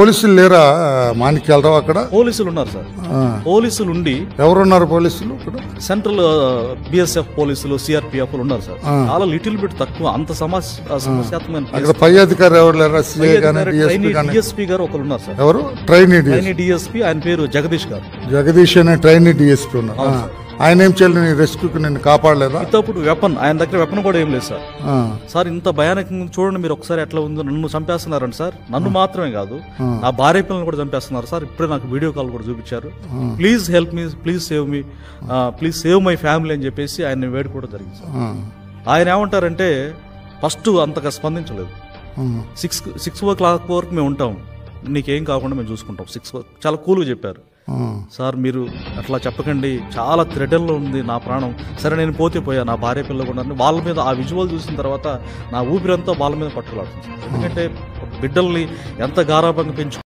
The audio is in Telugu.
పోలీసులు లేరా మాణిక్యాలరావు అక్కడ? పోలీసులు ఉన్నారు సార్. పోలీసులు ఉండి ఎవరున్నారు పోలీసులు అక్కడ? సెంట్రల్ బిఎస్ఎఫ్ పోలీసులు, సిఆర్పిఎఫ్ ఉన్నారు సార్. చాలా లిటిల్ బిట్ తక్కువ, అంత సమస్యాత్మకమైన. అక్కడ పై అధికారి ఎవరు లేరా? సిఐ గానీ డిఎస్పీ గారు ఒకరు ఉన్నారు సార్. ఎవరు? ట్రైనీ డిఎస్పీ, ఆయన పేరు జగదీష్ గారు. జగదీష్ అనే ట్రైనీ డిఎస్పీ ఉన్నారు. ఆయన ఏం చేయాలి? నీ రెస్క్యూకి నిన్ను కాపాడలేదా? ఇప్పుడు వెపన్, ఆయన దగ్గర వెపన్ కూడా ఏం లేదు సార్. సార్ ఇంత భయానకంగా చూడండి మీరు ఒకసారి ఎట్లా ఉందో. నన్ను చంపేస్తున్నారండి సార్. నన్ను మాత్రమే కాదు, నా భార్య పిల్లల్ని కూడా చంపేస్తున్నారు సార్. ఇప్పుడే నాకు వీడియో కాల్ కూడా చూపించారు. Please help me, please save me, please save my family అని చెప్పేసి ఆయన వేడుకోవడం జరిగింది సార్. ఆయన ఏమంటారంటే ఫస్ట్ అంతగా స్పందించలేదు. 6 వరకు మేము ఉంటాం, నీకేం కాకుండా మేము చూసుకుంటాం. 6 చాలా కూల్గా చెప్పారు. సార్ మీరు అట్లా చెప్పకండి, చాలా థ్రెటన్లో ఉంది నా ప్రాణం. సరే నేను పోయా, నా భార్య పిల్లలు కూడా వాళ్ళ మీద ఆ విజువల్ చూసిన తర్వాత నా ఊపిరంతా వాళ్ళ మీద పట్టుకులాడుతుంది. ఎందుకంటే బిడ్డల్ని ఎంత గారాబంగా పెంచు